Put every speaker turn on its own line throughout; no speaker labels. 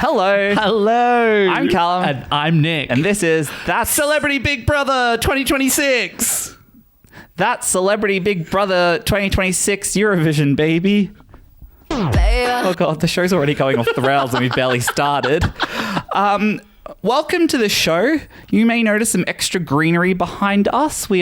Hello.
Hello.
I'm Callum.
And I'm Nick.
And this is That's
Celebrity Big Brother 2026.
That's Celebrity Big Brother 2026 Eurovision, baby. Oh God, the show's already going off the rails and we've barely started. Welcome to the show. You may notice some extra greenery behind us. We're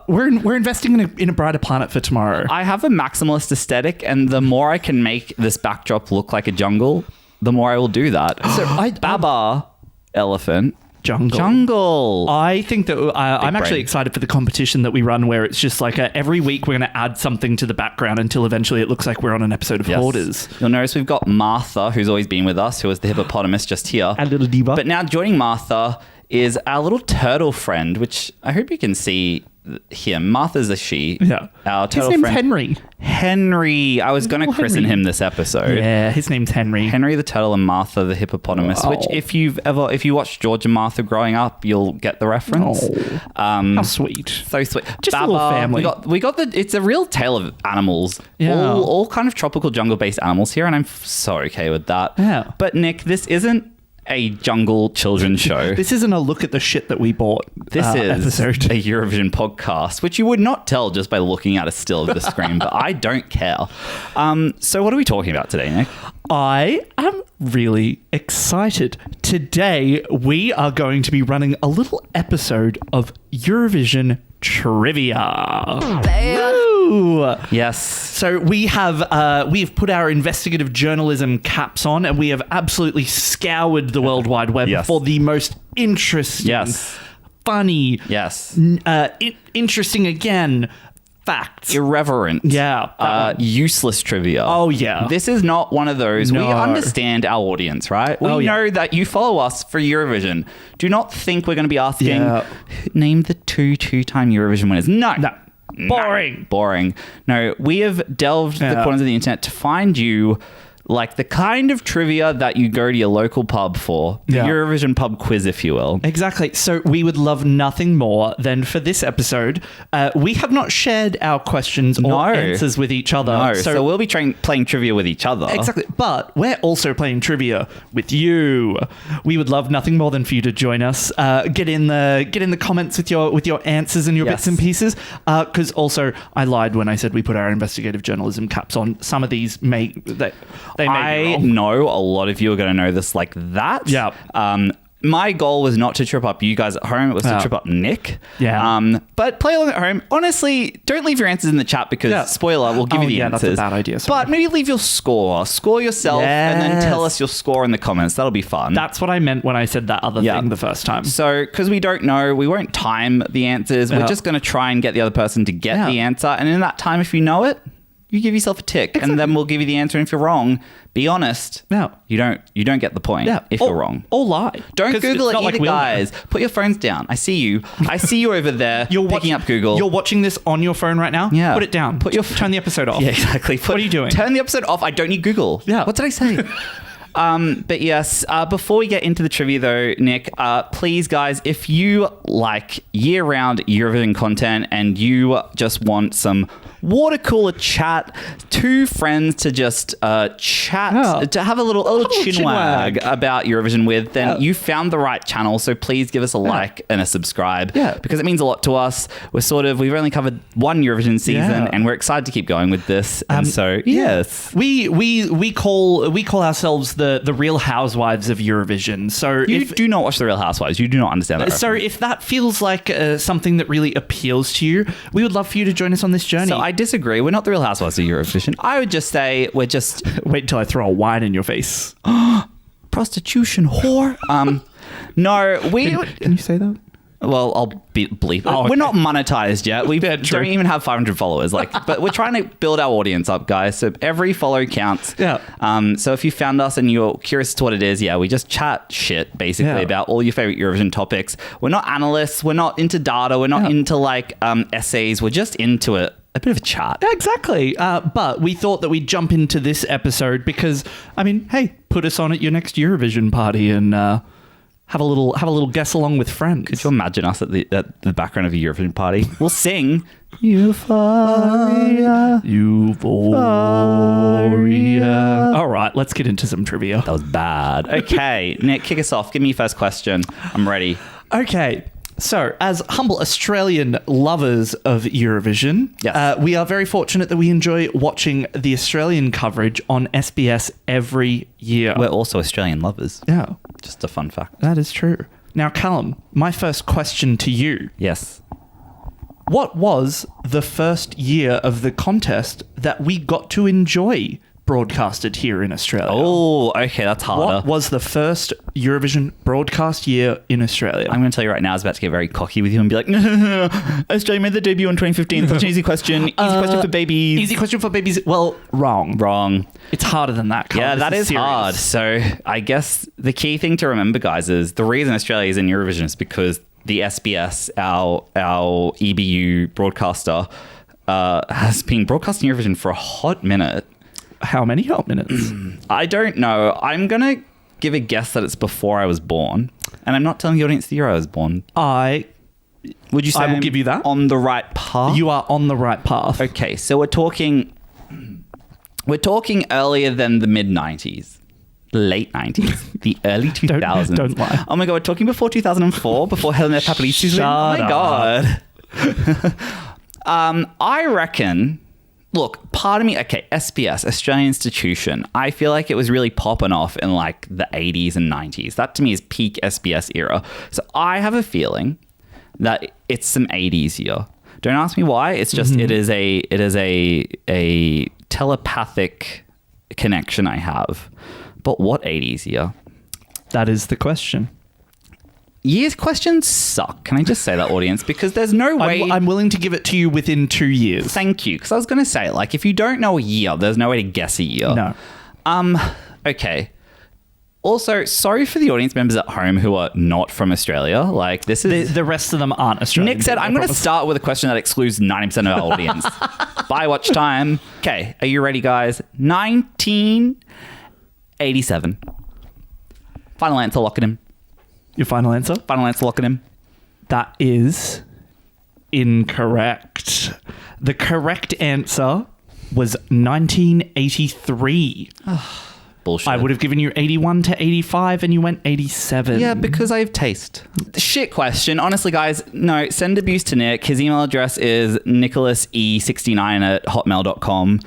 investing in a brighter planet for tomorrow.
I have a maximalist aesthetic, and the more I can make this backdrop look like a jungle, the more I will do that. So Baba, elephant. Jungle.
I think that I'm actually
brain.
excited for the competition that we run, where it's just like every week we're going to add something to the background until eventually it looks like we're on an episode of Hoarders.
You'll notice we've got Martha, who's always been with us, who was the hippopotamus just here.
A little diva.
But now joining Martha is our little turtle friend, which I hope you can see him. Martha's a she.
Yeah.
Our turtle
his name's
friend.
Henry.
Henry. I was going to christen him this episode.
Yeah, his name's Henry.
Henry the turtle and Martha the hippopotamus, which if you watched George and Martha growing up, you'll get the reference.
How sweet.
So sweet.
Just a little family.
We got it's a real tale of animals.
Yeah.
All kind of tropical jungle-based animals here, and I'm so okay with that.
Yeah.
But Nick, this isn't a jungle children's show.
This isn't a look at the shit that we bought.
This is
episode.
a Eurovision podcast, which you would not tell just by looking at a still of the screen, but I don't care. So what are we talking about today, Nick?
I am really excited. Today, we are going to be running a little episode of Eurovision Trivia. Woo!
Yes.
So we have put our investigative journalism caps on, and we have absolutely scoured the World Wide Web for the most interesting, funny, interesting again, facts.
Irreverent. Useless trivia.
Oh, yeah.
This is not one of those.
No.
We understand our audience, right? We know that you follow us for Eurovision. Do not think we're going to be asking, name the two-time Eurovision winners. No. Boring. No, we have delved the corners of the internet to find you like the kind of trivia that you go to your local pub for. The Eurovision pub quiz, if you will.
Exactly. So we would love nothing more than for this episode. We have not shared our questions or answers with each other.
No, so we'll be playing trivia with each other.
Exactly. But we're also playing trivia with you. We would love nothing more than for you to join us. Get in the comments with your answers and your bits and pieces. Because also, I lied when I said we put our investigative journalism caps on. Some of these may
I know a lot of you are going to know this like that.
Yeah.
My goal was not to trip up you guys at home. It was to trip up Nick.
Yeah.
But play along at home. Honestly, don't leave your answers in the chat because, spoiler, we'll give you the answers.
That's a bad idea. Sorry.
But maybe leave your score. Score yourself and then tell us your score in the comments. That'll be fun.
That's what I meant when I said that other thing the first time.
So, because we don't know, we won't time the answers. We're just going to try and get the other person to get the answer. And in that time, if you know it, you give yourself a tick, and then we'll give you the answer. And if you're wrong, be honest.
No,
you don't get the point. If you're wrong,
or lie.
Don't Google it either, guys. Put your phones down. I see you. I see you over there. You're picking up Google.
You're watching this on your phone right now.
Yeah.
Put it down. Turn the episode off.
Yeah, exactly.
What are you doing?
Turn the episode off. I don't need Google.
Yeah.
What did I say? But yes, before we get into the trivia though, Nick, please guys, if you like year-round Eurovision content and you just want some water cooler chat, two friends to just chat, to have a little chinwag about Eurovision with, then you found the right channel. So please give us a like and a subscribe because it means a lot to us. We've only covered one Eurovision season and we're excited to keep going with this. And so, yes.
We call ourselves the Real Housewives of Eurovision. So
you do not watch The Real Housewives. You do not understand that.
So if that feels like something that really appeals to you, we would love for you to join us on this journey.
So I disagree. We're not The Real Housewives of Eurovision. I would just say we're just...
Wait until I throw a wine in your face.
Prostitution whore. No, we...
Can you say that?
Well, I'll bleep it. We're not monetized yet. We don't even have 500 followers. But we're trying to build our audience up, guys. So every follow counts.
Yeah.
So if you found us and you're curious to what it is, we just chat shit basically about all your favorite Eurovision topics. We're not analysts. We're not into data. We're not into essays. We're just into it. A bit of a chat.
Yeah, exactly. But we thought that we'd jump into this episode because, hey, put us on at your next Eurovision party and have a little guess along with friends.
Could you imagine us at the background of a Eurovision party? We'll sing Euphoria.
Euphoria. All right. right, let's get into some trivia.
That was bad. Okay, Nick, kick us off. Give me your first question. I'm ready.
Okay. So, as humble Australian lovers of Eurovision,
Yes.
we are very fortunate that we enjoy watching the Australian coverage on SBS every year.
We're also Australian lovers.
Yeah,
Just a fun fact.
that is true. Now, Callum, my first question to you.
Yes.
What was the first year of the contest that we got to enjoy broadcasted here in Australia?
Oh, okay, that's harder.
What was the first Eurovision broadcast year in Australia?
I'm going to tell you right now, I was about to get very cocky with you and be like, no. Australia made the debut in 2015. Such an easy question. Easy question for babies.
Easy question for babies. Well, wrong.
Wrong.
It's harder than that. Carl.
Yeah,
This
that is
serious.
hard. So I guess the key thing to remember, guys, is the reason Australia is in Eurovision is because the SBS, our EBU broadcaster, has been broadcasting Eurovision for a hot minute.
How many hot minutes?
I don't know. I'm going to give a guess that it's before I was born. And I'm not telling the audience the year I was born. Would you say
I will
I'm
give you that.
on the right path?
You are on the right path.
Okay, so we're talking earlier than the mid-90s. The late 90s. The early 2000s.
Don't lie.
Oh my God, we're talking before 2004, before Helena Papalisi's win? Oh my God. I reckon... Look, part of me, okay, SBS, Australian Institution, I feel like it was really popping off in like the 80s and 90s. That to me is peak SBS era. So I have a feeling that it's some 80s year. Don't ask me why. It's just it is a telepathic connection I have. But what 80s year?
That is the question.
Years questions suck. Can I just say that, audience? Because there's no way...
I'm willing to give it to you within 2 years.
Thank you. Because I was going to say, like, if you don't know a year, there's no way to guess a year.
No.
Okay. Also, sorry for the audience members at home who are not from Australia. Like, this is...
The rest of them aren't Australian.
Nick said, I'm going to start with a question that excludes 90% of our audience. Bye, watch time. Okay. Are you ready, guys? 1987. Final answer, lock it in.
Your final answer?
Final answer, lock it in.
That is incorrect. The correct answer was 1983.
Bullshit.
I would have given you 81 to 85 and you went 87.
Yeah, because I have taste. Shit question. Honestly, guys, no, send abuse to Nick. His email address is nicholasE69@hotmail.com.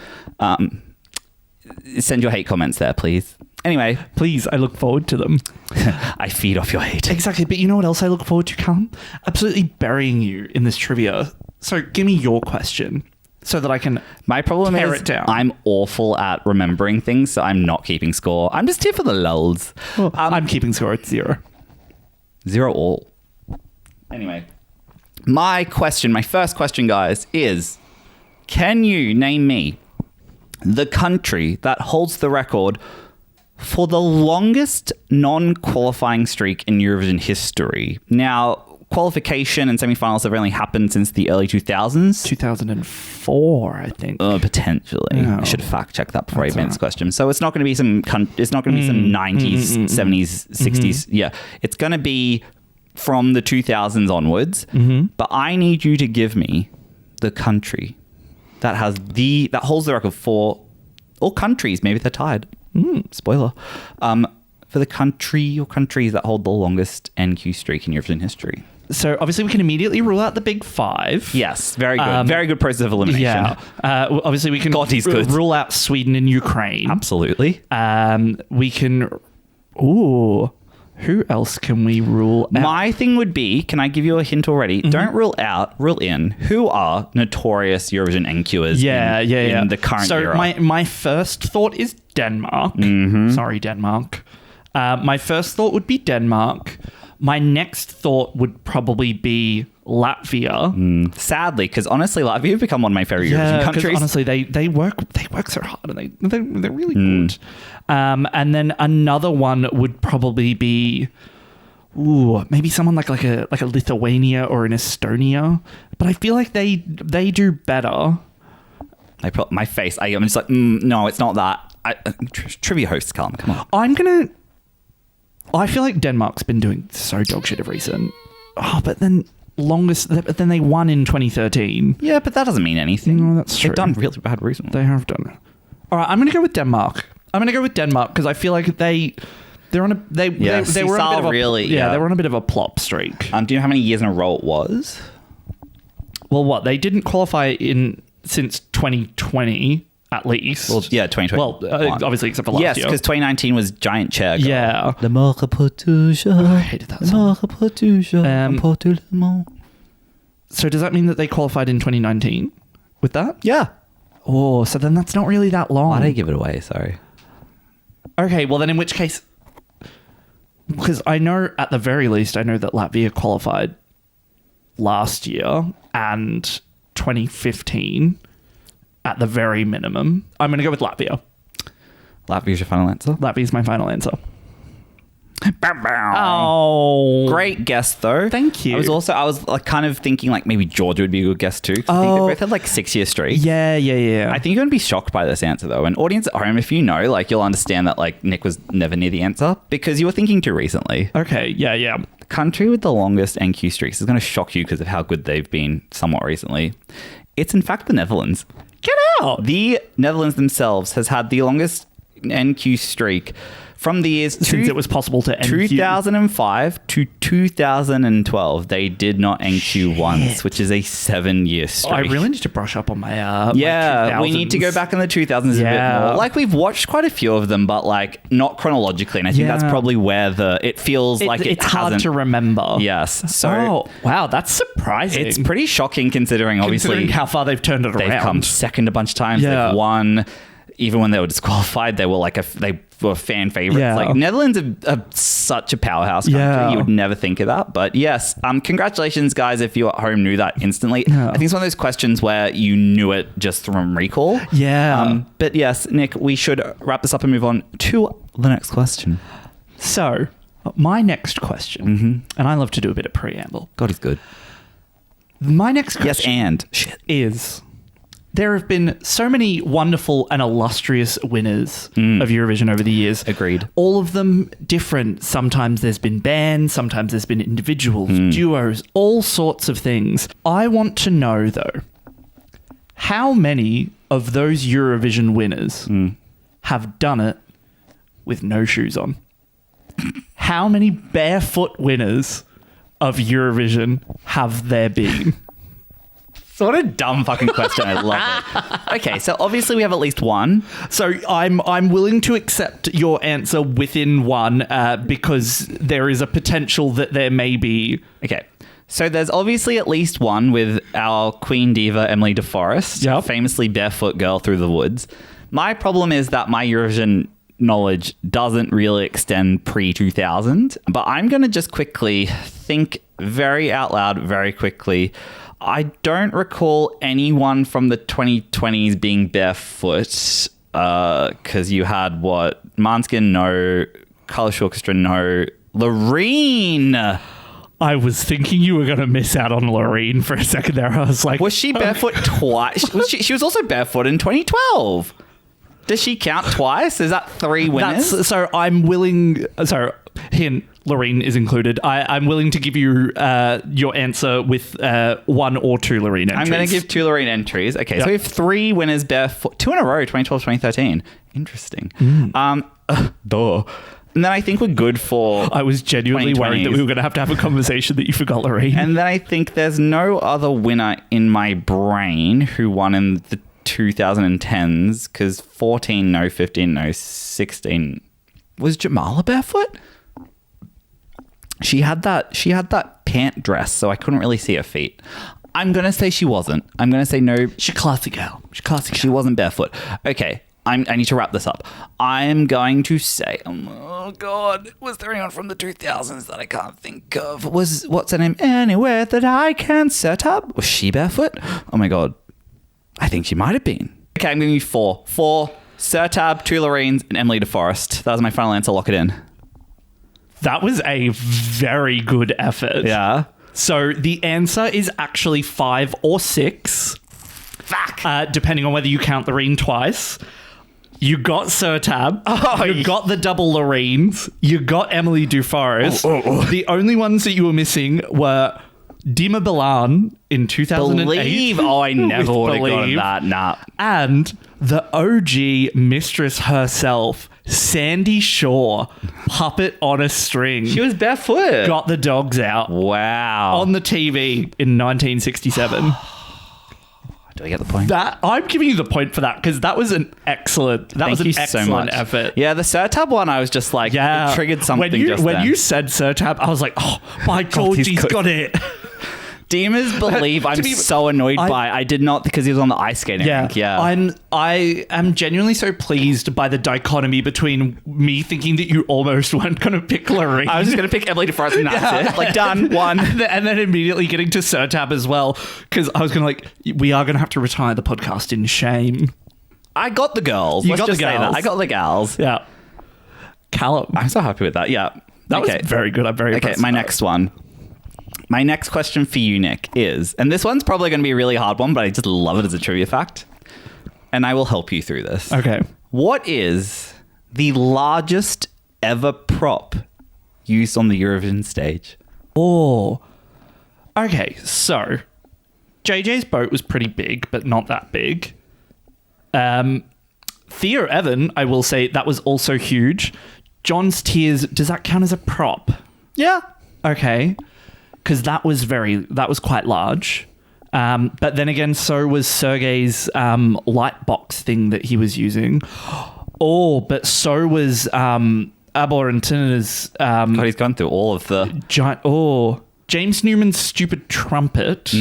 Send your hate comments there, please. Anyway.
Please, I look forward to them.
I feed off your hate.
Exactly. But you know what else I look forward to, Callum? Absolutely burying you in this trivia. So give me your question so that I can
My problem
tear
is
it down.
I'm awful at remembering things, so I'm not keeping score. I'm just here for the lulz.
Well, I'm keeping score at 0.
0 all. Anyway. My first question, guys, is can you name me the country that holds the record for the longest non-qualifying streak in Eurovision history? Now, qualification and semi-finals have only happened since the early 2000s.
2004, I think.
Potentially.
Oh.
I should fact check that before
That's
I advance this question. So it's not going to be some 90s, 70s, 60s. Yeah. It's going to be from the 2000s onwards. But I need you to give me the country that holds the record for, or countries, maybe they're tied. Spoiler. For the country or countries that hold the longest NQ streak in Eurovision history.
So obviously we can immediately rule out the big 5.
Yes, very good. Very good process of elimination.
Yeah. Obviously we can
God, he's good.
rule out Sweden and Ukraine.
Absolutely.
We can... Ooh. Who else can we rule out?
My thing would be, can I give you a hint already? Don't rule out, rule in. Who are notorious Eurovision NQers in the current era?
So my first thought is Denmark. Sorry, Denmark. My first thought would be Denmark. My next thought would probably be Latvia.
Sadly, because honestly, Latvia have become one of my favorite Eurovision countries.
Honestly, they work so hard and they're really good. And then another one would probably be maybe someone like a Lithuania or an Estonia. But I feel like they do better.
My face. I'm just like, no, it's not that. Trivia hosts, Callum, come on.
I feel like Denmark's been doing so dog shit of recent. But then they won in 2013.
Yeah, but that doesn't mean anything.
No, that's true.
They've done really bad recently.
They have done it. All right, I'm going to go with Denmark. I'm going to go with Denmark because I feel like they're on a they were on a bit of a, they were on a bit of a plop streak.
Do you know how many years in a row it was?
Well, what they didn't qualify since 2020 at least.
Well, yeah, 2020.
Well, obviously except for last year.
Yes, because 2019 was Giant Chair Girl.
Yeah.
I
hated that song. So does that mean that they qualified in 2019 with that?
Yeah.
Oh, so then that's not really that long.
Why'd I give it away? Sorry.
Okay, well then in which case, because I know at the very least, I know that Latvia qualified last year and 2015 at the very minimum. I'm going to go with Latvia.
Latvia's your final answer?
Latvia's my final answer.
Oh, great guess though.
Thank you.
I was like kind of thinking like maybe Georgia would be a good guess too. I think they both had like 6-year streaks.
Yeah.
I think you're gonna be shocked by this answer though. And audience at home, if you know, like you'll understand that like Nick was never near the answer because you were thinking too recently.
Okay. Yeah.
The country with the longest NQ streaks is gonna shock you because of how good they've been somewhat recently. It's in fact the Netherlands.
Get out.
The Netherlands themselves has had the longest NQ streak from the years
since it was possible to NQ.
2005 to 2012, they did not NQ once, which is a 7-year streak.
I really need to brush up on my
my we need to go back in the 2000s a bit more. Like we've watched quite a few of them, but like not chronologically, and I think that's probably where it feels like it's
hard to remember.
Yes. So
wow, that's surprising.
It's pretty shocking considering obviously
how far they've turned it around.
They've come second a bunch of times. They've won. Even when they were disqualified, they were like they were fan favorites.
Yeah.
Like Netherlands are such a powerhouse country.
Yeah.
You would never think of that. But yes, congratulations, guys, if you at home knew that instantly.
Yeah.
I think it's one of those questions where you knew it just from recall.
Yeah.
But yes, Nick, we should wrap this up and move on to the next question.
So, my next question, and I love to do a bit of preamble.
God is good.
My next question is... There have been so many wonderful and illustrious winners of Eurovision over the years.
Agreed.
All of them different. Sometimes there's been bands, sometimes there's been individuals, duos, all sorts of things. I want to know, though, how many of those Eurovision winners have done it with no shoes on? How many barefoot winners of Eurovision have there been?
What a dumb fucking question. I love it. Okay, so obviously we have at least one.
So I'm willing to accept your answer within one because there is a potential that there may be.
Okay, so there's obviously at least one with our Queen Diva, Emily de Forest, famously barefoot girl through the woods. My problem is that my Eurovision knowledge doesn't really extend pre-2000, but I'm going to just quickly think very out loud, very quickly. I don't recall anyone from the 2020s being barefoot because you had Måneskin, no. Kalish Orchestra, no. Loreen.
I was thinking you were going to miss out on Loreen for a second there. I was like...
Was she barefoot twice? She was also barefoot in 2012. Does she count twice? Is that 3 winners?
So I'm willing... So, hint, Loreen is included. I'm willing to give you your answer with 1 or 2 Loreen entries.
I'm going to give 2 Loreen entries. Okay, so we have 3 winners barefoot. 2 in a row, 2012, 2013. Interesting. Duh. And then I think we're good for...
I was genuinely worried that we were going to have a conversation that you forgot Loreen.
And then I think there's no other winner in my brain who won in the 2010s because 14 no, 15 no, 16... Was Jamala barefoot? She had that pant dress, so I couldn't really see her feet. I'm going to say she wasn't. I'm going to say no.
She's a classy girl.
She wasn't barefoot. Okay, I need to wrap this up. I'm going to say, oh God, was there anyone from the 2000s that I can't think of? What's her name? Anywhere that I can set up. Was she barefoot? Oh my God. I think she might have been. Okay, I'm giving you 4. 4, Sertab, 2 Loreens, and Emily de Forest. That was my final answer. Lock it in.
That was a very good effort.
Yeah.
So the answer is actually 5 or 6.
Fuck.
Depending on whether you count Loreen twice. You got Sertab. You got the double Loreens. You got Emily de Forest. The only ones that you were missing were Dima Bilan in 2008.
Believe? Oh, I never would have gotten that. Nah.
And the OG mistress herself, Sandy Shaw, puppet on a string.
She was barefoot.
Got the dogs out.
Wow.
On the TV in 1967.
Do I get the point?
That I'm giving you the point for that because that was an excellent.
Thank you so much.
Effort.
Yeah, the Sertab one, I was just like, it triggered something.
When you said Sertab, I was like, oh my God, he's got it.
Demons believe I'm so annoyed by. I did not because he was on the ice skating rink. Yeah,
I am genuinely so pleased by the dichotomy between me thinking that you almost weren't going to pick Lorraine.
I was just going to pick Emily DeFrance and that's it. Like done, one,
and then immediately getting to Sertab as well because I was going to we are going to have to retire the podcast in shame.
I got the girls. Let's just say that. I got the gals.
Yeah, Callum.
I'm so happy with that. Yeah,
that was very good. I'm very impressed.
My next one. My next question for you, Nick, is, and this one's probably going to be a really hard one, but I just love it as a trivia fact, and I will help you through this.
Okay.
What is the largest ever prop used on the Eurovision stage?
Oh. Okay, so JJ's boat was pretty big, but not that big. Theo Evan, I will say, that was also huge. John's Tears, does that count as a prop?
Yeah.
Okay. Because that was quite large. But then again, so was Sergei's light box thing that he was using. Oh, but so was Abor and Tina's...
God, he's gone through all of the...
James Newman's stupid trumpet,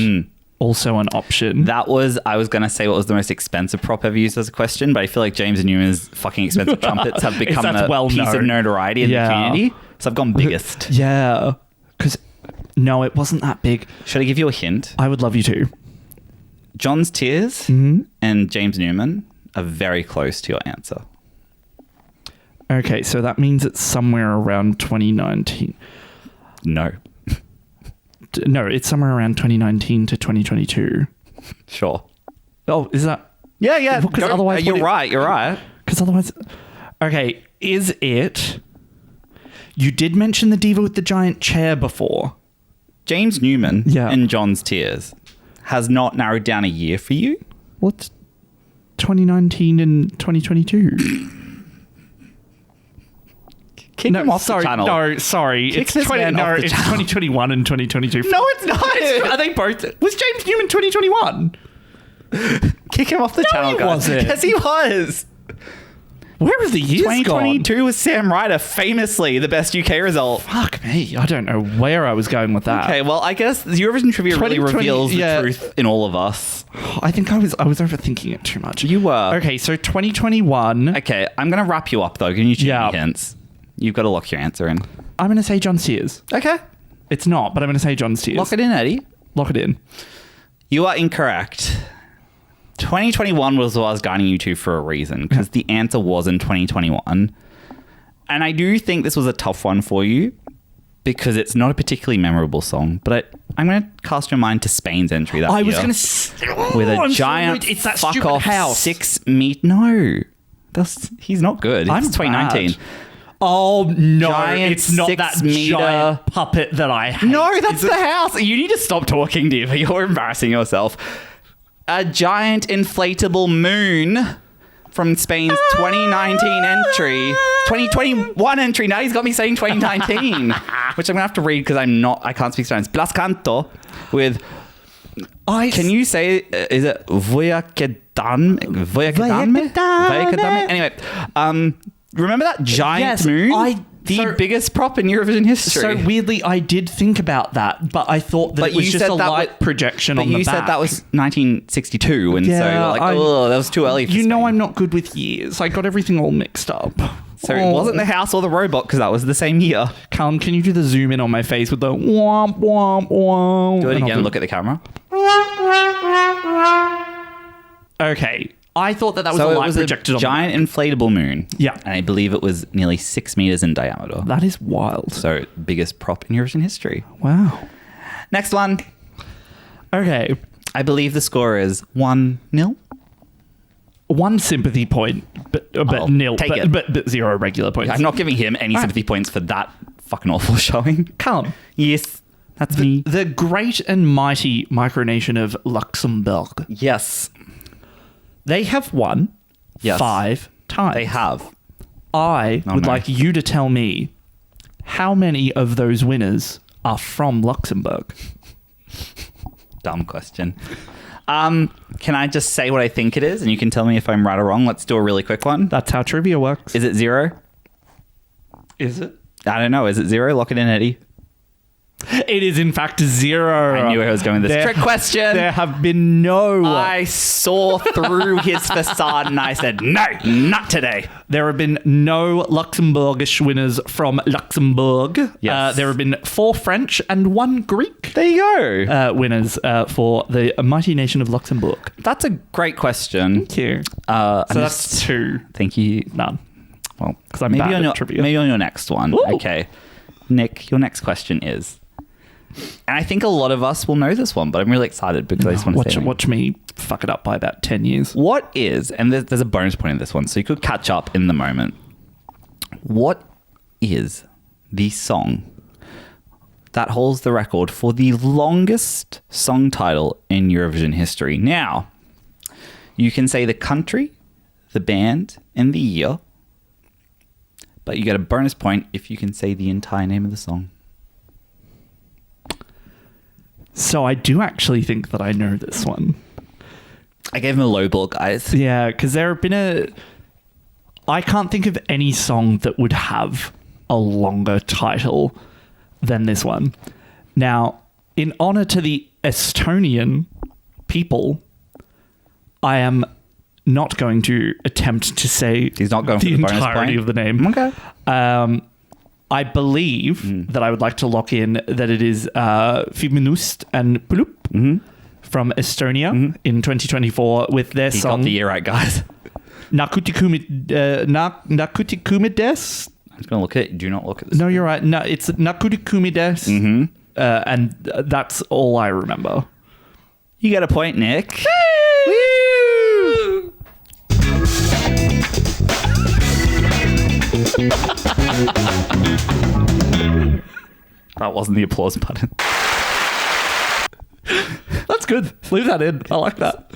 also an option.
That was... I was going to say what was the most expensive prop ever used as a question, but I feel like James Newman's fucking expensive trumpets have become a piece of notoriety in the community. So I've gone biggest.
Yeah. Because... No, it wasn't that big.
Should I give you a hint?
I would love you to.
John's Tears and James Newman are very close to your answer.
Okay, so that means it's somewhere around 2019.
No.
No, it's somewhere around 2019 to 2022.
Sure.
Oh, is that...
Yeah.
Because otherwise...
You're right.
Because otherwise... Okay, is it... You did mention the diva with the giant chair before.
James Newman in John's Tears has not narrowed down a year for you.
What's 2019 and 2022?
Kick him off the channel.
No, sorry.
It's
2021 and 2022.
No, it's not.
Are they both? Was James Newman 2021?
Kick him off the channel,
he
guys.
wasn't.
Yes, he was.
Where have the years
2022 was Sam Ryder, famously the best UK result.
Fuck me. I don't know where I was going with that.
Okay, well, I guess the Eurovision trivia really reveals the truth in all of us.
I think I was overthinking it too much.
You were.
Okay, so 2021.
Okay, I'm going to wrap you up, though. Can you give me hints? You've got to lock your answer in.
I'm going to say John Sears.
Okay.
It's not, but I'm going to say John Sears.
Lock it in, Eddie.
Lock it in.
You are incorrect. 2021 was what I was guiding you to for a reason, because the answer was in 2021. And I do think this was a tough one for you because it's not a particularly memorable song, but I'm going to cast your mind to Spain's entry that year.
I was going to...
With a giant
it's that
fuck
stupid
off
house.
6 meter... No. He's not good. It's 2019.
Bad. Oh, no.
Giant
it's not that giant puppet that I hate.
No, that's the house. You need to stop talking, Diva. You're embarrassing yourself. A giant inflatable moon from Spain's 2019 entry. 2021 entry. Now he's got me saying 2019, which I'm going to have to read because I can't speak Spanish. Blas Canto with... Can you say... Is it Voy a quedarme? Anyway, remember that giant moon? The biggest prop in Eurovision history.
So weirdly, I did think about that, but I thought that it was just a light projection on the back.
But you said that was 1962, and so you're like, oh, that was too early for Spain.
I'm not good with years. I got everything all mixed up.
So it wasn't the house or the robot, because that was the same year.
Callum, can you do the zoom in on my face with the womp, womp, womp?
Do it again, look at the camera.
Okay. I thought that was a light projected on the
giant inflatable moon.
Yeah.
And I believe it was nearly 6 meters in diameter.
That is wild.
So biggest prop in Eurovision history.
Wow.
Next one.
Okay.
I believe the score is 1-0.
1 sympathy point, but nil. But 0 regular points.
I'm not giving him any sympathy points for that fucking awful showing.
Callum.
Yes. That's me.
The great and mighty micronation of Luxembourg.
Yes.
They have won 5 times.
They have.
I would like you to tell me how many of those winners are from Luxembourg.
Dumb question. Can I just say what I think it is and you can tell me if I'm right or wrong? Let's do a really quick one.
That's how trivia works.
Is it 0?
Is it?
I don't know. Is it 0? Lock it in, Eddie.
It is in fact 0.
I knew I was going with this trick question.
There have been no...
I saw through his facade and I said, no, not today.
There have been no Luxembourgish winners from Luxembourg.
Yes.
There have been 4 French and 1 Greek.
There you go.
Winners for the mighty nation of Luxembourg.
That's a great question.
Thank you.
So
that's 2.
Thank you.
None.
Well,
because I'm bad at trivia.
Maybe on your next one.
Ooh.
Okay. Nick, your next question is... And I think a lot of us will know this one, but I'm really excited because I just want to
watch me fuck it up by about 10 years.
What is, and there's a bonus point in this one, so you could catch up in the moment. What is the song that holds the record for the longest song title in Eurovision history? Now, you can say the country, the band, and the year, but you get a bonus point if you can say the entire name of the song.
So I do actually think that I know this one.
I gave him a low ball, guys.
Yeah, because there have been I can't think of any song that would have a longer title than this one. Now, in honor to the Estonian people, I am not going to attempt to say
He's not going for the
entirety of the name.
Okay.
I believe that I would like to lock in that it is Feminust and Pulup from Estonia in 2024 with their
He
song...
got the year right, guys.
Nakutikumides.
I'm just going to look at it. Do not look at this.
No, you're right. No, it's Nakutikumides. And that's all I remember.
You get a point, Nick.
Woo!
That wasn't the applause button.
That's good. Leave that in. I like that.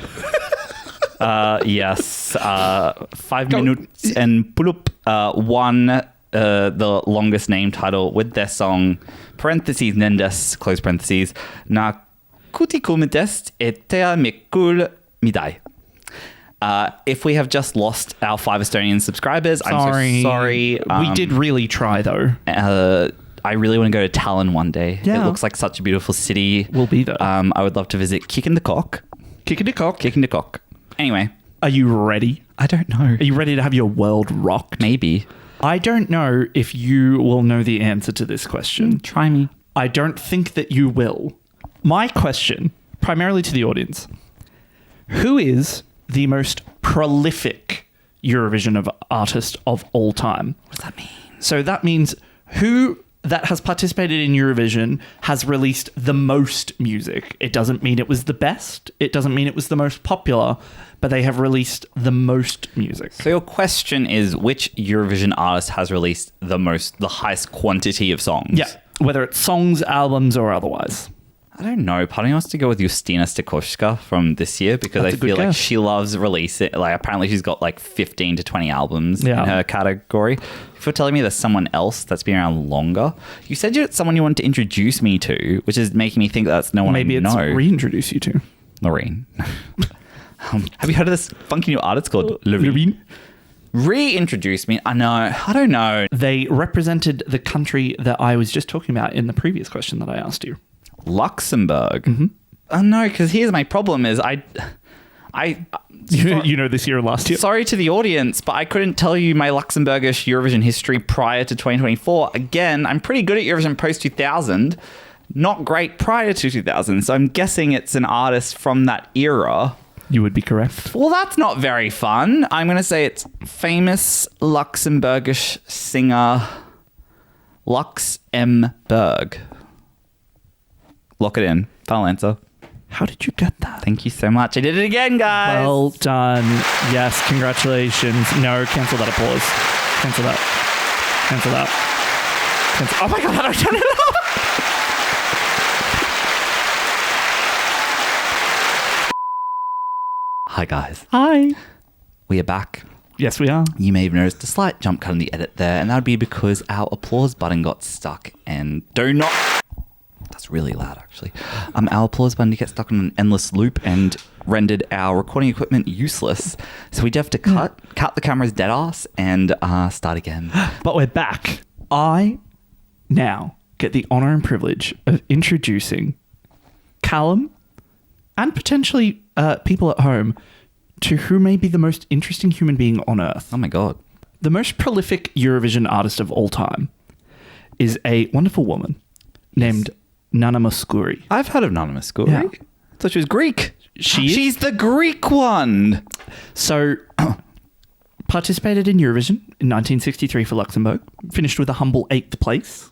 Yes. 5 minutes and Pulup won the longest name title with their song, parentheses, Nendes, close parentheses, Na Kutikumides etea mikul midai. If we have just lost our 5 Estonian subscribers, I'm so sorry.
We did really try, though.
I really want to go to Tallinn one day.
Yeah.
It looks like such a beautiful city.
We'll be there.
I would love to visit Kicking the Cock.
Kicking the cock.
Kicking the Cock. Anyway.
Are you ready?
I don't know.
Are you ready to have your world rocked?
Maybe.
I don't know if you will know the answer to this question.
Try me.
I don't think that you will. My question, primarily to the audience, who is the most prolific Eurovision artist of all time?
What does that mean?
So that means who that has participated in Eurovision has released the most music. It doesn't mean it was the best. It doesn't mean it was the most popular, but they have released the most music.
So your question is, which Eurovision artist has released the highest quantity of songs?
Yeah, whether it's songs, albums, or otherwise.
I don't know. Part of me wants to go with Justina Stikoska from this year because I feel like she loves releasing. Like apparently she's got like 15 to 20 albums in her category. If you're telling me there's someone else that's been around longer, you said it's someone you wanted to introduce me to, which is making me think that's no one I know.
Maybe it's reintroduce you to.
Loreen. Have you heard of this funky new artist called Loreen? Reintroduce me? I know. I don't know.
They represented the country that I was just talking about in the previous question that I asked you.
Luxembourg. Oh no, because here's my problem is
you know this year and last year.
Sorry to the audience, but I couldn't tell you my Luxembourgish Eurovision history prior to 2024. Again, I'm pretty good at Eurovision post 2000, not great prior to 2000. So I'm guessing it's an artist from that era.
You would be correct.
Well, that's not very fun. I'm going to say it's famous Luxembourgish singer Luxembourg. Lock it in. Final answer.
How did you get that?
Thank you so much. I did it again, guys.
Well done. Yes, congratulations. No, cancel that applause. Cancel that. Cancel that. Cancel. Oh my God, how do I turn it off?
Hi, guys.
Hi.
We are back.
Yes, we are.
You may have noticed a slight jump cut in the edit there, and that would be because our applause button got stuck. And do not... That's really loud, actually. Our applause button gets stuck on an endless loop and rendered our recording equipment useless. So we do have to cut the camera's dead ass and start again.
But we're back. I now get the honour and privilege of introducing Callum and potentially people at home to who may be the most interesting human being on earth.
Oh my God.
The most prolific Eurovision artist of all time is a wonderful woman named Nana Mouskouri.
I've heard of Nana Mouskouri.
Yeah.
I thought she was Greek.
She's
the Greek one.
So, participated in Eurovision in 1963 for Luxembourg. Finished with a humble 8th place.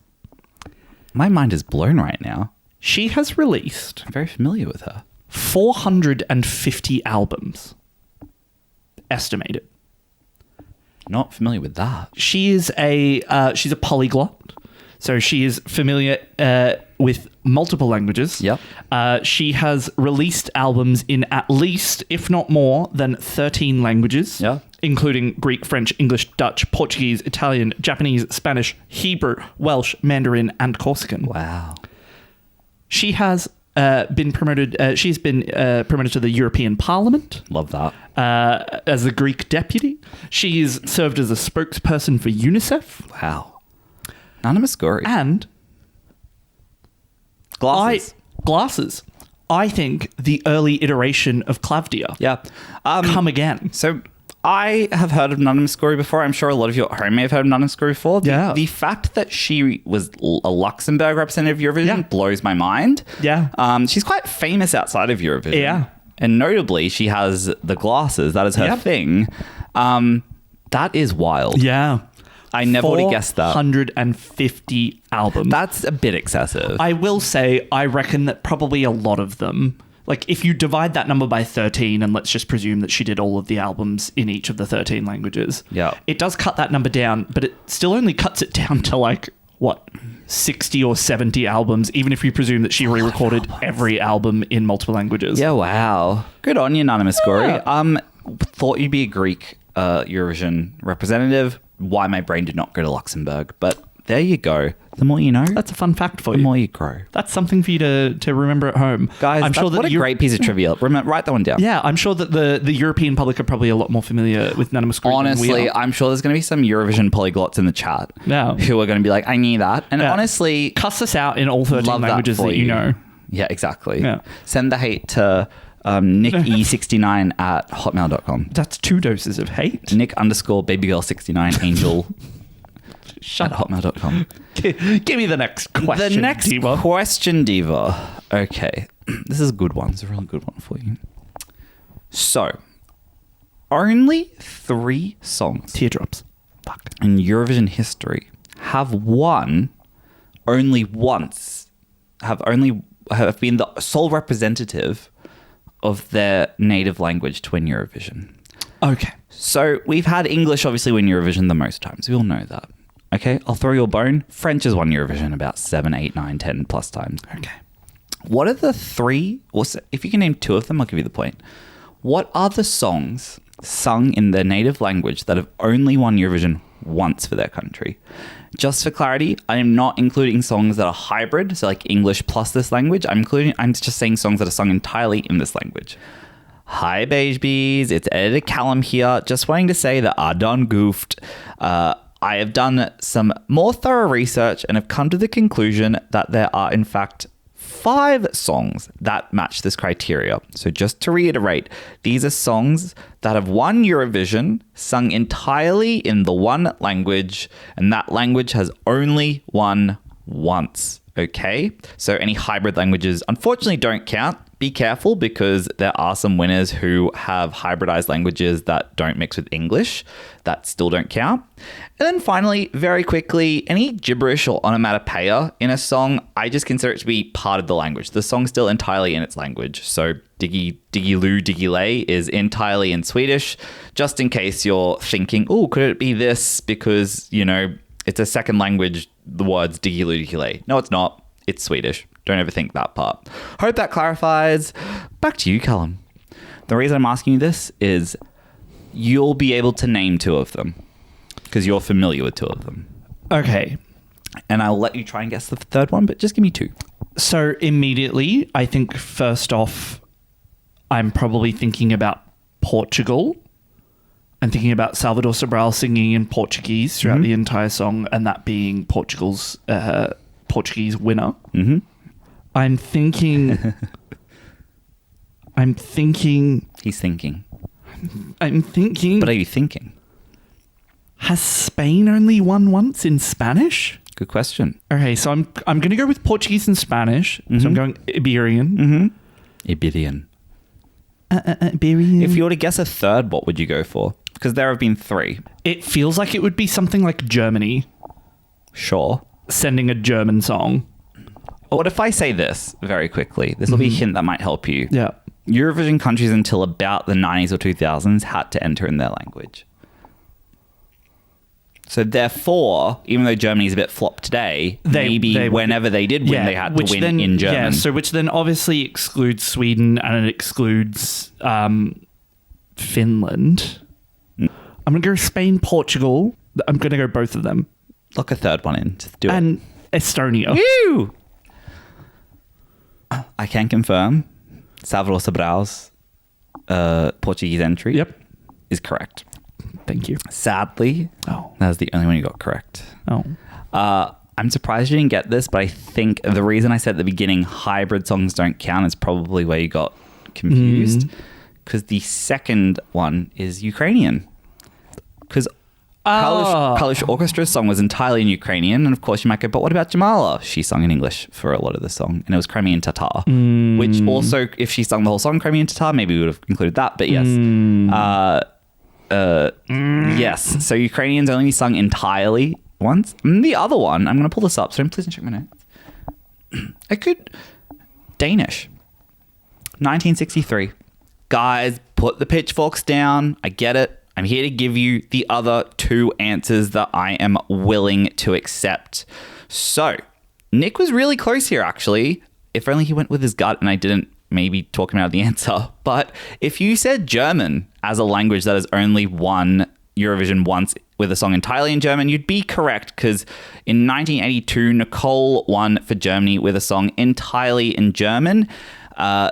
My mind is blown right now.
She has released...
I'm very familiar with her.
450 albums. Estimated.
Not familiar with that.
She is she's a polyglot. So she is familiar with multiple languages.
Yep.
She has released albums in at least, if not more, than 13 languages.
Yeah.
Including Greek, French, English, Dutch, Portuguese, Italian, Japanese, Spanish, Hebrew, Welsh, Mandarin, and Corsican.
Wow.
She has been promoted. She's been promoted to the European Parliament.
Love that.
As the Greek deputy. She's served as a spokesperson for UNICEF.
Wow. Nana Mouskouri.
And glasses. I think the iteration iteration of Clavdia.
Yeah.
Come again.
So I have heard of Nana Mouskouri before. I'm sure a lot of you at home may have heard of Nana Mouskouri before.
Yeah.
The fact that she was a Luxembourg representative of Eurovision blows my mind.
Yeah.
She's quite famous outside of Eurovision.
Yeah.
And notably, she has the glasses. That is her thing. That is wild.
Yeah.
I never would have guessed that.
450 albums.
That's a bit excessive.
I will say, I reckon that probably a lot of them, like if you divide that number by 13, and let's just presume that she did all of the albums in each of the 13 languages, it does cut that number down, but it still only cuts it down to like, what, 60 or 70 albums, even if you presume that she re-recorded every album in multiple languages.
Yeah, wow. Good on you, Nana Mouskouri. Thought you'd be a Greek Eurovision representative. Why my brain did not go to Luxembourg, but there you go. The more you know,
That's a fun fact for you.
the more you grow.
That's something for you to remember at home.
Guys,
I'm sure that
what a great piece of trivia. Write that one down.
Yeah, I'm sure that the European public are probably a lot more familiar with Nana Mouskouri than we
Honestly,
are.
I'm sure there's going to be some Eurovision polyglots in the chat who are going to be like, I knew that. And honestly,
cuss us out in all 13
love
languages
that, for
that you know.
Yeah, exactly.
Yeah.
Send the hate to NickE69 at hotmail.com.
That's 2 doses of hate.
Nick_babygirl69 angel
Shut
at
up.
hotmail.com.
Give me the next question.
The next
Diva.
question, Diva. Okay. This is a good one. It's a really good one for you. So, only 3 songs
Teardrops. Fuck.
in Eurovision history have won only once, have been the sole representative of their native language to win Eurovision.
Okay.
So we've had English obviously win Eurovision the most times. We all know that. Okay, I'll throw you a bone. French has won Eurovision about 7, 8, 9, 10 plus times.
Okay.
What are the 3, or if you can name 2 of them, I'll give you the point. What are the songs sung in their native language that have only won Eurovision once for their country? Just for clarity, I am not including songs that are hybrid, so like English plus this language. I'm just saying songs that are sung entirely in this language. Hi, beige bees. It's Editor Callum here. Just wanting to say that I done goofed. I have done some more thorough research and have come to the conclusion that there are, in fact, 5 songs that match this criteria. So just to reiterate, these are songs that have won Eurovision, sung entirely in the one language, and that language has only won once. Okay? So any hybrid languages, unfortunately, don't count. Be careful because there are some winners who have hybridized languages that don't mix with English that still don't count. And then finally, very quickly, any gibberish or onomatopoeia in a song, I just consider it to be part of the language. The song's still entirely in its language. So diggy loo, diggy lay is entirely in Swedish, just in case you're thinking, oh, could it be this? Because, you know, it's a second language, the words diggy loo, diggy lay. No, it's not. It's Swedish. Don't overthink that part. Hope that clarifies. Back to you, Callum. The reason I'm asking you this is you'll be able to name 2 of them because you're familiar with 2 of them.
Okay.
And I'll let you try and guess the third one, but just give me 2.
So immediately, I think first off, I'm probably thinking about Portugal. I'm thinking about Salvador Sobral singing in Portuguese throughout the entire song, and that being Portugal's Portuguese winner.
Mm-hmm.
I'm thinking.
He's thinking.
I'm thinking.
But are you thinking?
Has Spain only won once in Spanish?
Good question.
Okay, so I'm going to go with Portuguese and Spanish. So I'm going Iberian.
Mm-hmm. Iberian.
Iberian.
If you were to guess a third, what would you go for? Because there have been 3.
It feels like it would be something like Germany
Sure.
sending a German song.
What if I say this very quickly? This will be a hint that might help you.
Yeah.
Eurovision countries until about the 90s or 2000s had to enter in their language. So therefore, even though Germany's a bit flopped today, whenever they did win, they had to win in German.
Yeah, so which then obviously excludes Sweden and it excludes Finland. I'm going to go Spain, Portugal. I'm going to go both of them.
Lock a third one in. Just do it.
And Estonia.
Woo! I can confirm Salvador Sobral's Portuguese entry is correct.
Thank you.
Sadly, that was the only one you got correct. I'm surprised you didn't get this, but I think the reason I said at the beginning hybrid songs don't count is probably where you got confused. Because the second one is Ukrainian. Because Kalish Orchestra's song was entirely in Ukrainian. And of course you might go, but what about Jamala? She sung in English for a lot of the song. And it was Crimean Tatar. Which also, if she sung the whole song Crimean Tatar, maybe we would have included that. But yes. Yes. So Ukrainian's only sung entirely once. And the other one, I'm going to pull this up. So please check my notes. I could... Danish. 1963. Guys, put the pitchforks down. I get it. I'm here to give you the other 2 answers that I am willing to accept. So, Nick was really close here, actually. If only he went with his gut and I didn't maybe talk him out of the answer. But if you said German as a language that has only won Eurovision once with a song entirely in German, you'd be correct because in 1982, Nicole won for Germany with a song entirely in German.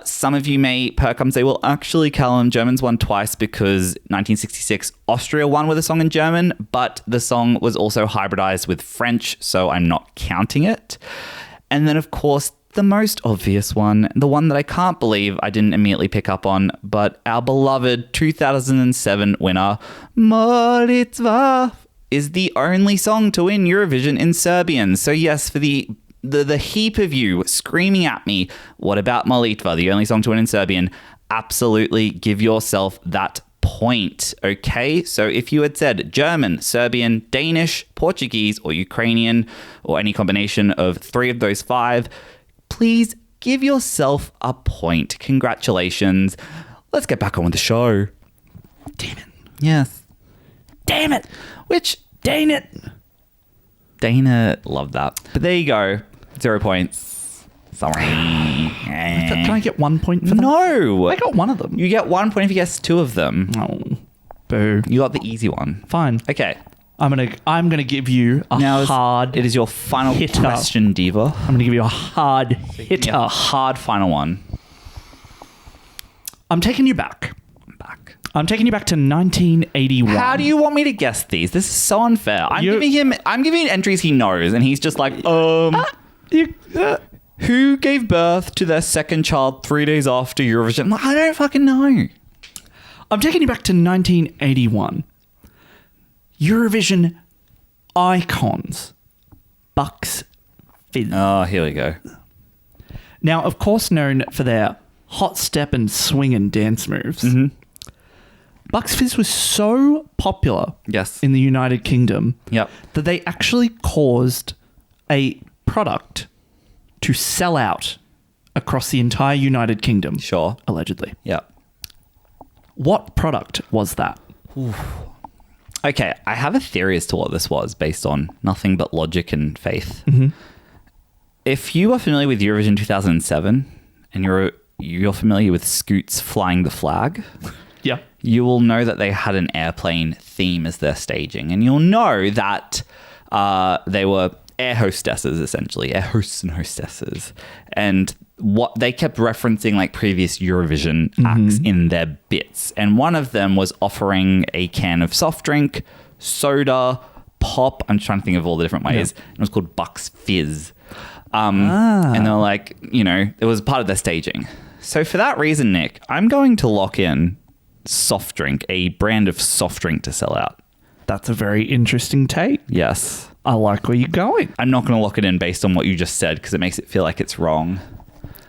Some of you may perk up and say, well, actually, Callum, Germans won twice because 1966, Austria won with a song in German, but the song was also hybridized with French, so I'm not counting it. And then, of course, the most obvious one, the one that I can't believe I didn't immediately pick up on, but our beloved 2007 winner, Molitva, is the only song to win Eurovision in Serbian. So yes, for the heap of you screaming at me, what about Molitva, the only song to win in Serbian? Absolutely give yourself that point, okay? So if you had said German, Serbian, Danish, Portuguese, or Ukrainian, or any combination of 3 of those 5, please give yourself a point. Congratulations. Let's get back on with the show.
Damn it.
Yes.
Damn it.
Dang it. Dana loved that. But there you go. 0 points. Sorry.
Can I get 1 point for that?
No.
I got 1 of them.
You get 1 point if you guess 2 of them.
Oh, boo.
You got the easy one.
Fine.
Okay.
I'm gonna give you hard.
It is your final
hitter.
question, Diva.
I'm gonna give you a hard hitter.
A hard final one.
I'm taking you back. I'm taking you back to 1981.
How do you want me to guess these? This is so unfair. I'm giving him entries he knows, and he's just like, who gave birth to their second child 3 days after Eurovision? I don't fucking know.
I'm taking you back to 1981. Eurovision icons. Bucks Fizz.
Oh, here we go.
Now, of course, known for their hot step and swing and dance moves. Mm-hmm. Bucks Fizz was so popular in the United Kingdom that they actually caused a product to sell out across the entire United Kingdom.
Sure.
Allegedly.
Yeah.
What product was that?
Oof. Okay, I have a theory as to what this was based on nothing but logic and faith. Mm-hmm. If you are familiar with Eurovision 2007 and you're you're familiar with Scoots Flying the Flag,
Yeah.
you will know that they had an airplane theme as their staging. And you'll know that they were air hostesses, essentially, air hosts and hostesses. And what they kept referencing like previous Eurovision acts in their bits. And one of them was offering a can of soft drink, soda, pop. I'm trying to think of all the different ways. Yeah. It was called Bucks Fizz. And they're like, you know, it was part of their staging. So for that reason, Nick, I'm going to lock in soft drink, a brand of soft drink to sell out.
That's a very interesting take.
Yes.
I like where you're going.
I'm not going to lock it in based on what you just said because it makes it feel like it's wrong.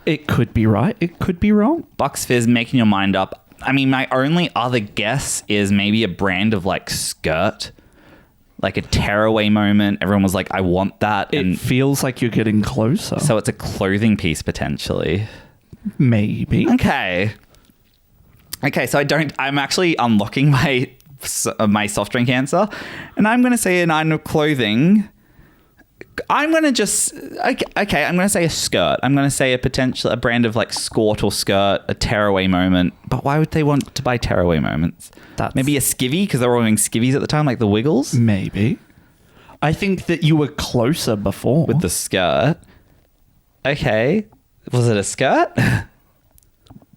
It could be right. It could be wrong.
Bucks Fizz, making your mind up. I mean, my only other guess is maybe a brand of like skirt, like a tearaway moment. Everyone was like, I want that.
It feels like you're getting closer.
So it's a clothing piece potentially.
Maybe.
Okay, so I'm actually unlocking my soft drink answer, and I'm going to say an item of clothing. I'm going to just... Okay, I'm going to say a skirt. I'm going to say a brand of like skort or skirt, a tearaway moment. But why would they want to buy tearaway moments? Maybe a skivvy, because they were wearing skivvies at the time, like the Wiggles?
Maybe. I think that you were closer before.
With the skirt. Okay. Was it a skirt?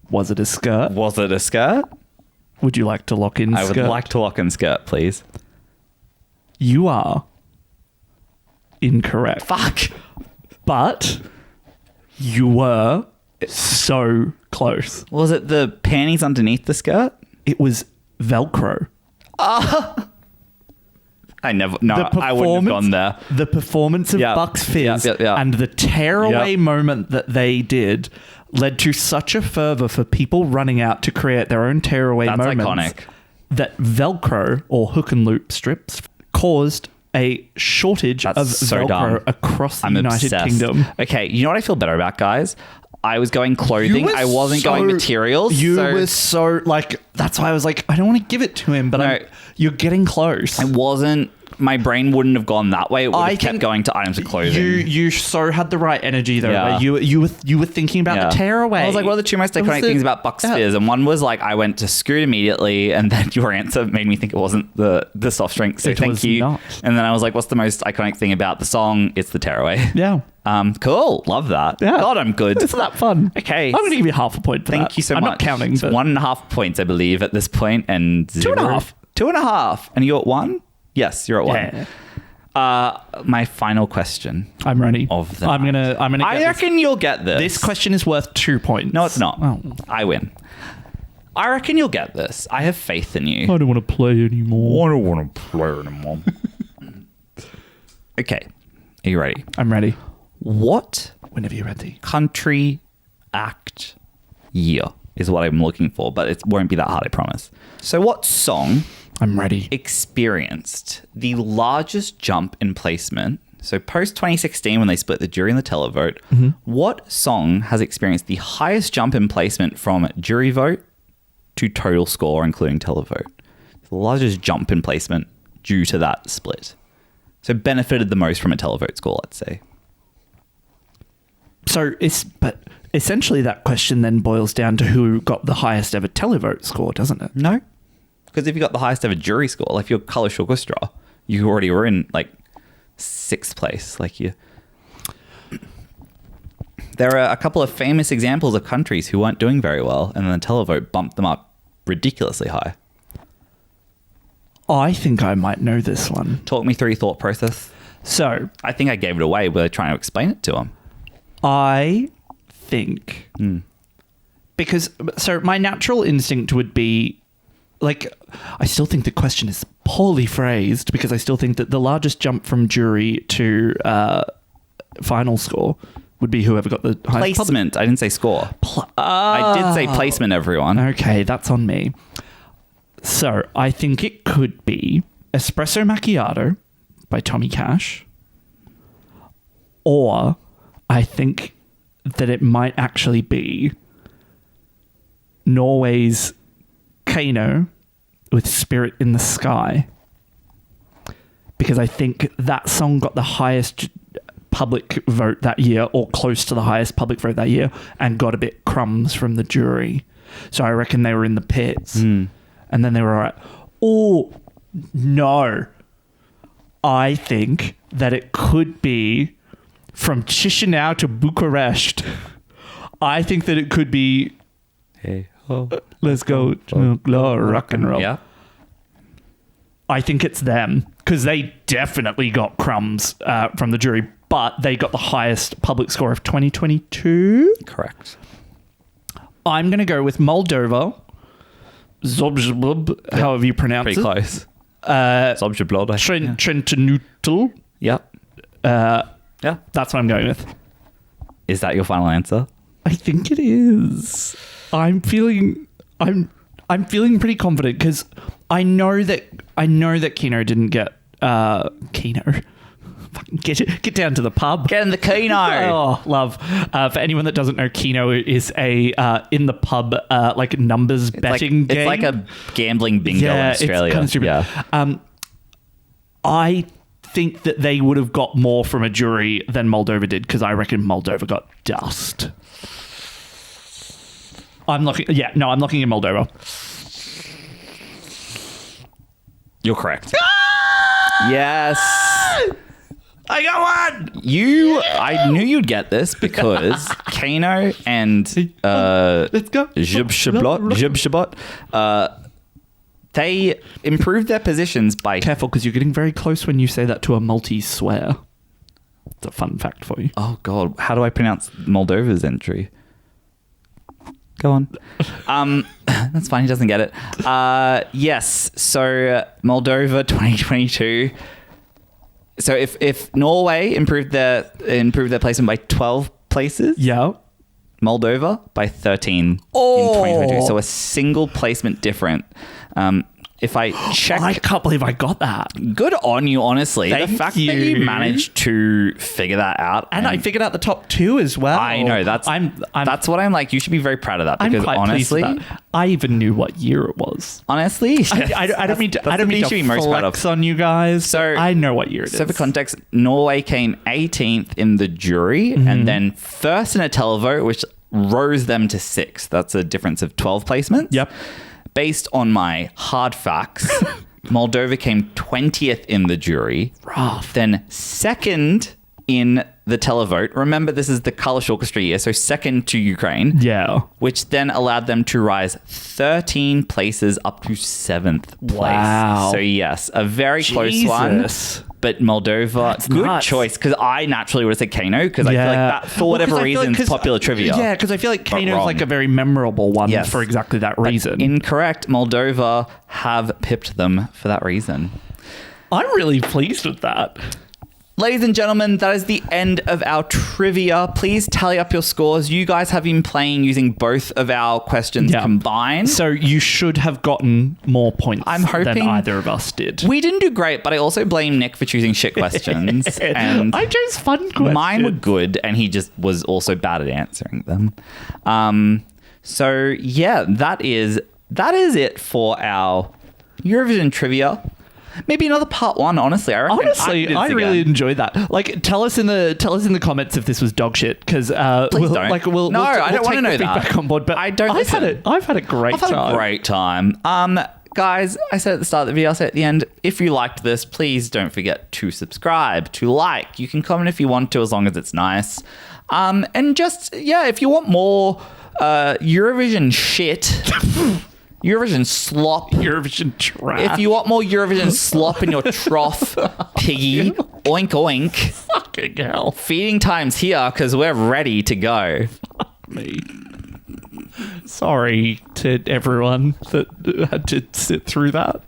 Was it a skirt?
Was it a skirt?
Would you like to lock in
I
skirt?
would like to lock in skirt, please.
You are incorrect.
Fuck.
But you were so close.
Was it the panties underneath the skirt?
It was Velcro.
I wouldn't have gone there.
The performance of Bucks Fizz and the tearaway moment that they did led to such a fervor for people running out to create their own tearaway moments.
That's iconic.
That Velcro or hook and loop strips caused a shortage of Velcro across the United Kingdom.
Okay, you know what I feel better about, guys? I was going clothing. I wasn't going materials.
You were so like, that's why I was like, I don't want to give it to him, but you're getting close.
I wasn't. My brain wouldn't have gone that way. It would have kept going to items of clothing.
You so had the right energy though. Yeah. You were thinking about the tearaway.
I was like, what are the two most iconic things about Bucks Fizz? And one was like, I went to Scoot immediately, and then your answer made me think it wasn't the soft drink. So thank you. Not. And then I was like, what's the most iconic thing about the song? It's the tearaway.
Yeah.
Cool. Love that.
Yeah.
God, I'm good.
Isn't that fun?
Okay.
I'm going to give you half a point for that.
Thank you so much.
I'm not counting.
It's 1.5 points, I believe, at this point, and
2.5.
2.5. And you're at 1? Yes, you're at 1. Yeah. My final question.
I'm ready.
I'm gonna. I reckon you'll get this.
This question is worth 2 points.
No, it's not.
Oh.
I win. I reckon you'll get this. I have faith in you.
I don't want to play anymore.
I don't want to play anymore. Okay, are you ready?
I'm ready.
What?
Whenever you're ready.
Country, act, year is what I'm looking for, but it won't be that hard, I promise. So, what song?
I'm ready.
Experienced the largest jump in placement. So post 2016, when they split the jury and the televote, what song has experienced the highest jump in placement from jury vote to total score, including televote? The largest jump in placement due to that split. So benefited the most from a televote score, let's say.
But essentially that question then boils down to who got the highest ever televote score, doesn't it?
No. Because if you got the highest ever jury score, like if you're Colours Orchestra, you already were in like 6th place. There are a couple of famous examples of countries who weren't doing very well, and then the televote bumped them up ridiculously high.
I think I might know this one.
Talk me through your thought process.
So
I think I gave it away by trying to explain it to him.
I think because my natural instinct would be. Like, I still think the question is poorly phrased because I still think that the largest jump from jury to final score would be whoever got the highest
placement. I didn't say score. I did say placement, everyone.
Okay, that's on me. So I think it could be Espresso Macchiato by Tommy Cash, or I think that it might actually be Norway's Kano with Spirit in the Sky, because I think that song got the highest public vote that year, or close to the highest public vote that year, and got a bit crumbs from the jury. So I reckon they were in the pits. And then they were all right. Oh, no. I think that it could be from Chisinau to Bucharest. I think that it could be...
Hey, ho.
Let's go rock and roll.
Yeah.
I think it's them, because they definitely got crumbs from the jury, but they got the highest public score of 2022.
Correct.
I'm going to go with Moldova. Zobzblub, however you pronounce
Pretty
it.
close. Zobzblod.
Trentenutel.
Yep.
Yeah, that's what I'm going with.
Is that your final answer?
I think it is. I'm feeling pretty confident, because I know that Kino didn't get Kino. Fucking get down to the pub.
Get in the Kino.
Oh, love. For anyone that doesn't know, Kino is a in the pub like numbers betting game.
It's like a gambling bingo in Australia.
It's kind of stupid.
Yeah.
I think that they would have got more from a jury than Moldova did, because I reckon Moldova got dust. I'm looking in Moldova.
You're correct. Yes.
I got one.
I knew you'd get this because Kano and
let's go.
Zubshabot, they improved their positions by...
Careful, because you're getting very close when you say that to a Maltese swear. It's a fun fact for you.
Oh, God. How do I pronounce Moldova's entry? Go on. That's fine. He doesn't get it. Yes. So Moldova 2022. So if Norway improved their placement by 12 places,
yeah,
Moldova by 13 in 2022. So a single placement different. If I check...
I can't believe I got that.
Good on you, honestly.
Thank
the fact
you.
that you managed to figure that out.
And I figured out the top two as well.
I know. That's what I'm like. You should be very proud of that, because
I'm quite
honestly...
pleased with that. I even knew what year it was.
Honestly...
I don't mean to
be most proud of.
flex on you guys. So I know what year it is.
So for context, Norway came 18th in the jury and then first in a televote, which rose them to 6th. That's a difference of 12 placements.
Yep.
Based on my hard facts, Moldova came 20th in the jury.
Rough.
Then second in the televote. Remember, this is the Kalish Orchestra year, so second to Ukraine.
Yeah.
Which then allowed them to rise 13 places up to 7th place.
Wow.
So yes, a very close one. But Moldova,
That's
good
nuts.
choice, because I naturally would have said Kano, because I feel like that, for whatever reason, is popular trivia.
Yeah, because I feel like
But
Kano is
wrong.
like a very memorable one
Yes.
for exactly that reason.
Incorrect. Moldova have pipped them for that reason.
I'm really pleased with that.
Ladies and gentlemen, that is the end of our trivia. Please tally up your scores. You guys have been playing using both of our questions combined.
So you should have gotten more points
I'm hoping
than either of us did.
We didn't do great, but I also blame Nick for choosing shit questions. And
I chose fun questions.
mine were good, and he just was also bad at answering them. So yeah, that is it for our Eurovision trivia. Maybe another part 1, honestly. I reckon.
Honestly, I really enjoyed that. Like, tell us in the comments if this was dog shit, because
Please don't.
I don't want to know
feedback
on board. But
I don't.
I've had a great time.
I've had a great time. Guys, I said at the start of the video, I said at the end, if you liked this, please don't forget to subscribe, to like. You can comment if you want to, as long as it's nice. And just, if you want more Eurovision shit... Eurovision slop.
Eurovision trash.
If you want more Eurovision slop in your trough, piggy, oink oink.
Fucking hell.
Feeding time's here, because we're ready to go.
Fuck me. Sorry to everyone that had to sit through that.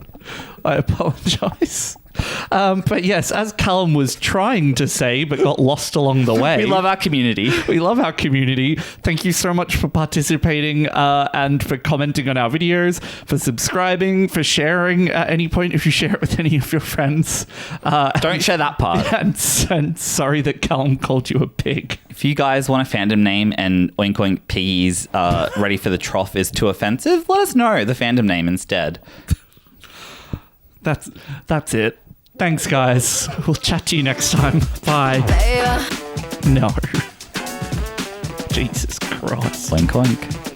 I apologize. But yes, as Callum was trying to say, but got lost along the way.
We love our community.
We love our community. Thank you so much for participating and for commenting on our videos, for subscribing, for sharing at any point if you share it with any of your friends.
Don't share that part.
And sorry that Callum called you a pig.
If you guys want a fandom name and oink oink piggies ready for the trough is too offensive, let us know the fandom name instead.
That's it. Thanks, guys. We'll chat to you next time. Bye. No. Jesus Christ.
Clink, clink.